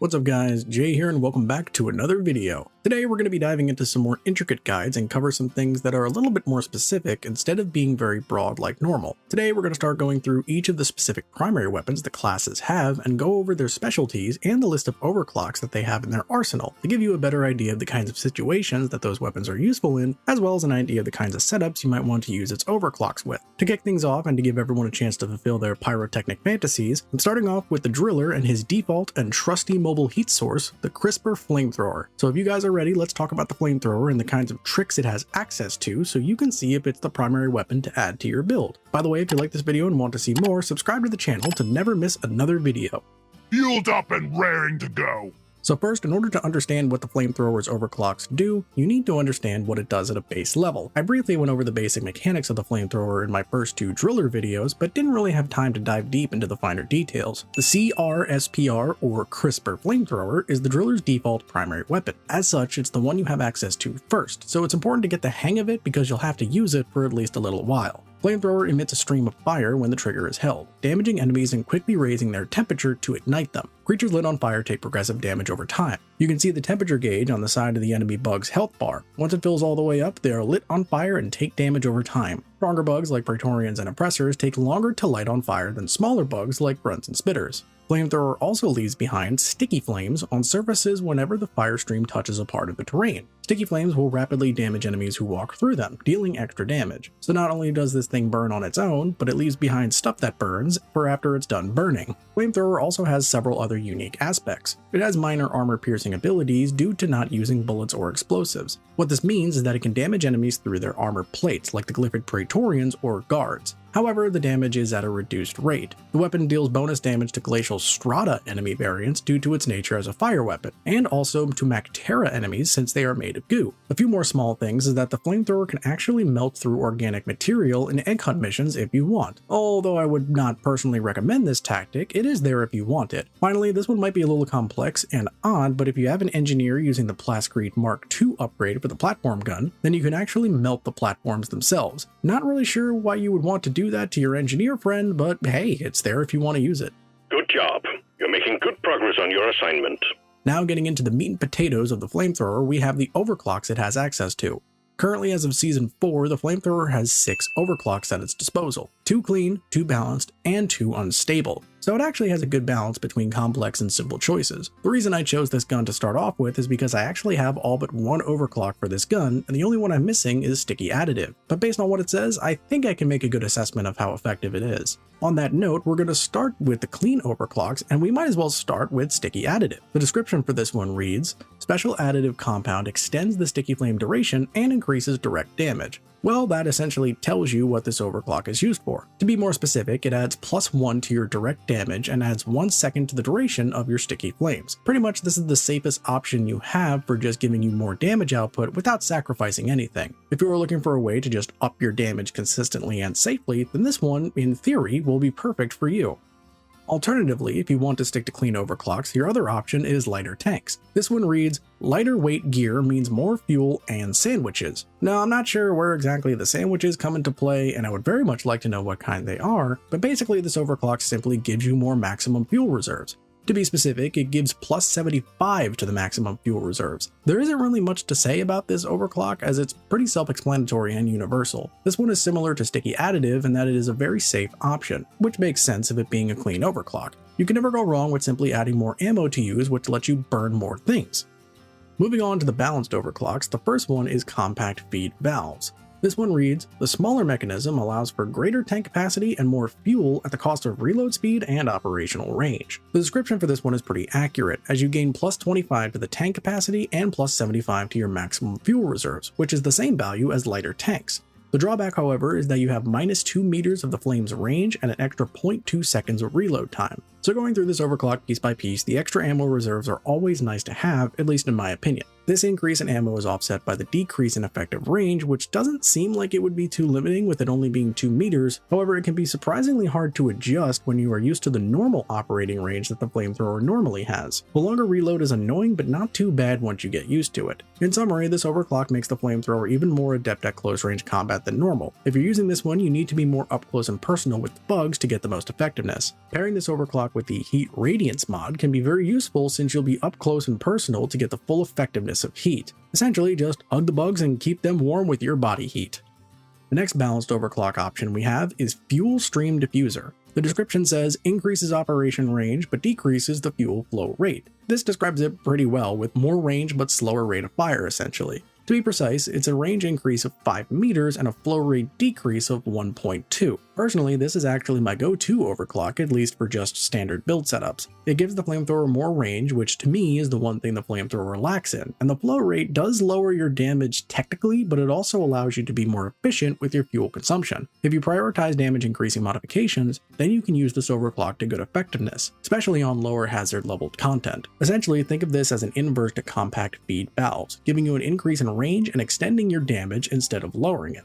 What's up guys, Jay here and welcome back to another video. Today we're going to be diving into some more intricate guides and cover some things that are a little bit more specific instead of being very broad like normal. Today we're going to start going through each of the specific primary weapons the classes have and go over their specialties and the list of overclocks that they have in their arsenal to give you a better idea of the kinds of situations that those weapons are useful in, as well as an idea of the kinds of setups you might want to use its overclocks with. To kick things off and to give everyone a chance to fulfill their pyrotechnic fantasies, I'm starting off with the driller and his default and trusty mobile heat source, the crisper Flamethrower. So if you guys are ready, let's talk about the Flamethrower and the kinds of tricks it has access to so you can see if it's the primary weapon to add to your build. By the way, if you like this video and want to see more, subscribe to the channel to never miss another video. Fueled up and raring to go. So first, in order to understand what the Flamethrower's overclocks do, you need to understand what it does at a base level. I briefly went over the basic mechanics of the Flamethrower in my first two driller videos, but didn't really have time to dive deep into the finer details. The CRSPR, or crisper Flamethrower, is the driller's default primary weapon. As such, it's the one you have access to first, so it's important to get the hang of it because you'll have to use it for at least a little while. Flamethrower emits a stream of fire when the trigger is held, damaging enemies and quickly raising their temperature to ignite them. Creatures lit on fire take progressive damage over time. You can see the temperature gauge on the side of the enemy bug's health bar. Once it fills all the way up, they are lit on fire and take damage over time. Stronger bugs like Praetorians and Oppressors take longer to light on fire than smaller bugs like Grunts and Spitters. Flamethrower also leaves behind sticky flames on surfaces whenever the fire stream touches a part of the terrain. Sticky flames will rapidly damage enemies who walk through them, dealing extra damage. So not only does this thing burn on its own, but it leaves behind stuff that burns for after it's done burning. Flamethrower also has several other unique aspects. It has minor armor-piercing abilities due to not using bullets or explosives. What this means is that it can damage enemies through their armor plates, like the glyphic Praetorians or Guards. However, the damage is at a reduced rate. The weapon deals bonus damage to Glacial Strata enemy variants due to its nature as a fire weapon, and also to Mactera enemies since they are made of goo. A few more small things is that the Flamethrower can actually melt through organic material in egg hunt missions if you want. Although I would not personally recommend this tactic, it is there if you want it. Finally, this one might be a little complex and odd, but if you have an engineer using the Plascrete Mark II upgrade for the platform gun, then you can actually melt the platforms themselves. Not really sure why you would want to do that to your engineer friend, but hey, it's there if you want to use it. Good job. You're making good progress on your assignment. Now getting into the meat and potatoes of the Flamethrower, we have the overclocks it has access to. Currently, as of Season 4, the Flamethrower has 6 overclocks at its disposal. 2 clean, 2 balanced, and 2 unstable. So it actually has a good balance between complex and simple choices. The reason I chose this gun to start off with is because I actually have all but one overclock for this gun, and the only one I'm missing is Sticky Additive. But based on what it says, I think I can make a good assessment of how effective it is. On that note, we're going to start with the clean overclocks, and we might as well start with Sticky Additive. The description for this one reads, "Special additive compound extends the sticky flame duration and increases direct damage." Well, that essentially tells you what this overclock is used for. To be more specific, it adds +1 to your direct damage and adds 1 second to the duration of your sticky flames. Pretty much this is the safest option you have for just giving you more damage output without sacrificing anything. If you are looking for a way to just up your damage consistently and safely, then this one, in theory, will be perfect for you. Alternatively, if you want to stick to clean overclocks, your other option is lighter tanks. This one reads, "Lighter weight gear means more fuel and sandwiches." Now, I'm not sure where exactly the sandwiches come into play, and I would very much like to know what kind they are, but basically this overclock simply gives you more maximum fuel reserves. To be specific, it gives +75 to the maximum fuel reserves. There isn't really much to say about this overclock as it's pretty self-explanatory and universal. This one is similar to Sticky Additive in that it is a very safe option, which makes sense of it being a clean overclock. You can never go wrong with simply adding more ammo to use, which lets you burn more things. Moving on to the balanced overclocks, the first one is compact feed valves. This one reads, "The smaller mechanism allows for greater tank capacity and more fuel at the cost of reload speed and operational range." The description for this one is pretty accurate, as you gain +25 to the tank capacity and +75 to your maximum fuel reserves, which is the same value as lighter tanks. The drawback, however, is that you have -2 meters of the flame's range and an extra 0.2 seconds of reload time. So going through this overclock piece by piece, the extra ammo reserves are always nice to have, at least in my opinion. This increase in ammo is offset by the decrease in effective range, which doesn't seem like it would be too limiting with it only being 2 meters. However, it can be surprisingly hard to adjust when you are used to the normal operating range that the flamethrower normally has. The longer reload is annoying, but not too bad once you get used to it. In summary, this overclock makes the flamethrower even more adept at close range combat than normal. If you're using this one, you need to be more up close and personal with the bugs to get the most effectiveness. Pairing this overclock with the Heat Radiance mod can be very useful since you'll be up close and personal to get the full effectiveness of heat. Essentially, just hug the bugs and keep them warm with your body heat. The next balanced overclock option we have is Fuel Stream Diffuser. The description says increases operation range but decreases the fuel flow rate. This describes it pretty well, with more range but slower rate of fire essentially. To be precise, it's a range increase of 5 meters and a flow rate decrease of 1.2. Personally, this is actually my go-to overclock, at least for just standard build setups. It gives the flamethrower more range, which to me is the one thing the flamethrower lacks in, and the flow rate does lower your damage technically, but it also allows you to be more efficient with your fuel consumption. If you prioritize damage increasing modifications, then you can use this overclock to good effectiveness, especially on lower hazard leveled content. Essentially, think of this as an inverse to compact feed valves, giving you an increase in range and extending your damage instead of lowering it.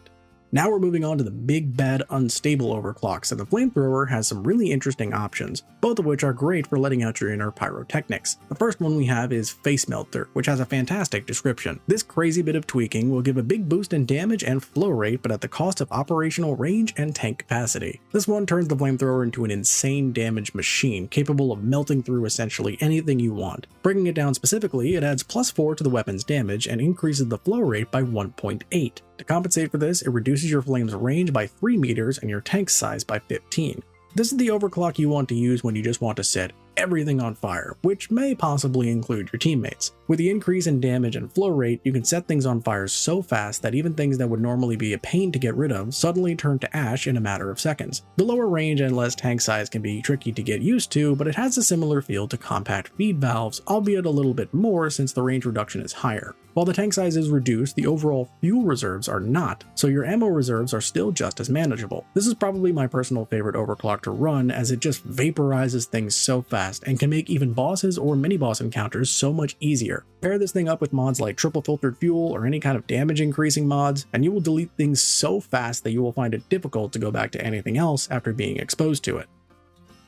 Now we're moving on to the big bad unstable overclocks, and the flamethrower has some really interesting options, both of which are great for letting out your inner pyrotechnics. The first one we have is Face Melter, which has a fantastic description. This crazy bit of tweaking will give a big boost in damage and flow rate, but at the cost of operational range and tank capacity. This one turns the flamethrower into an insane damage machine, capable of melting through essentially anything you want. Breaking it down specifically, it adds +4 to the weapon's damage and increases the flow rate by 1.8. To compensate for this, it reduces your flame's range by 3 meters and your tank's size by 15. This is the overclock you want to use when you just want to set everything on fire, which may possibly include your teammates. With the increase in damage and flow rate, you can set things on fire so fast that even things that would normally be a pain to get rid of suddenly turn to ash in a matter of seconds. The lower range and less tank size can be tricky to get used to, but it has a similar feel to compact feed valves, albeit a little bit more since the range reduction is higher. While the tank size is reduced, the overall fuel reserves are not, so your ammo reserves are still just as manageable. This is probably my personal favorite overclock to run, as it just vaporizes things so fast and can make even bosses or mini-boss encounters so much easier. Pair this thing up with mods like triple filtered fuel or any kind of damage increasing mods, and you will delete things so fast that you will find it difficult to go back to anything else after being exposed to it.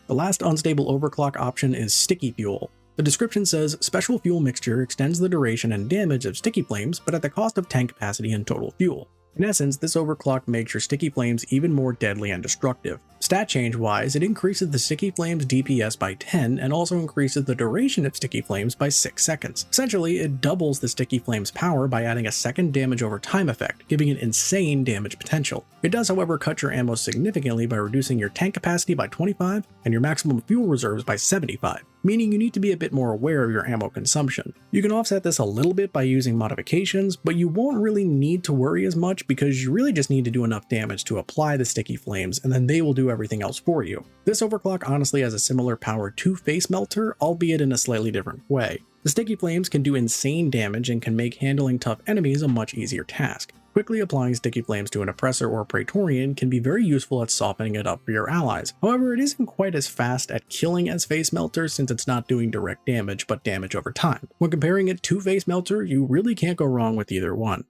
The last unstable overclock option is Sticky Fuel. The description says, special fuel mixture extends the duration and damage of sticky flames, but at the cost of tank capacity and total fuel. In essence, this overclock makes your sticky flames even more deadly and destructive. Stat change wise, it increases the sticky flames DPS by 10 and also increases the duration of sticky flames by 6 seconds. Essentially, it doubles the sticky flames power by adding a second damage over time effect, giving it insane damage potential. It does however cut your ammo significantly by reducing your tank capacity by 25 and your maximum fuel reserves by 75, meaning you need to be a bit more aware of your ammo consumption. You can offset this a little bit by using modifications, but you won't really need to worry as much because you really just need to do enough damage to apply the sticky flames, and then they will do everything else for you. This overclock honestly has a similar power to Face Melter, albeit in a slightly different way. The sticky flames can do insane damage and can make handling tough enemies a much easier task. Quickly applying sticky flames to an oppressor or praetorian can be very useful at softening it up for your allies. However, it isn't quite as fast at killing as Face Melter since it's not doing direct damage but damage over time. When comparing it to Face Melter, you really can't go wrong with either one.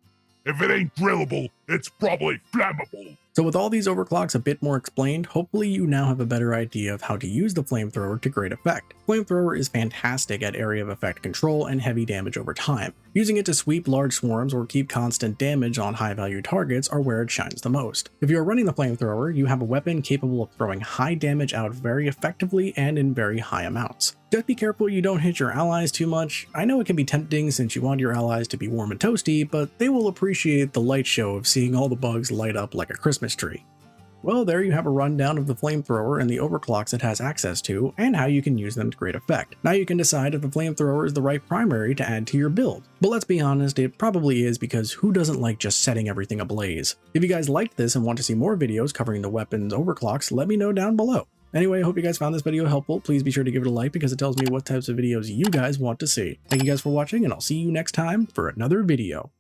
If it ain't drillable, it's probably flammable. So with all these overclocks a bit more explained, hopefully you now have a better idea of how to use the flamethrower to great effect. Flamethrower is fantastic at area of effect control and heavy damage over time. Using it to sweep large swarms or keep constant damage on high value targets are where it shines the most. If you are running the flamethrower, you have a weapon capable of throwing high damage out very effectively and in very high amounts. Just be careful you don't hit your allies too much. I know it can be tempting since you want your allies to be warm and toasty, but they will appreciate the light show of seeing all the bugs light up like a Christmas tree. Well, there you have a rundown of the flamethrower and the overclocks it has access to, and how you can use them to great effect. Now you can decide if the flamethrower is the right primary to add to your build. But let's be honest, it probably is, because who doesn't like just setting everything ablaze? If you guys liked this and want to see more videos covering the weapons overclocks, let me know down below. Anyway, I hope you guys found this video helpful. Please be sure to give it a like because it tells me what types of videos you guys want to see. Thank you guys for watching, and I'll see you next time for another video.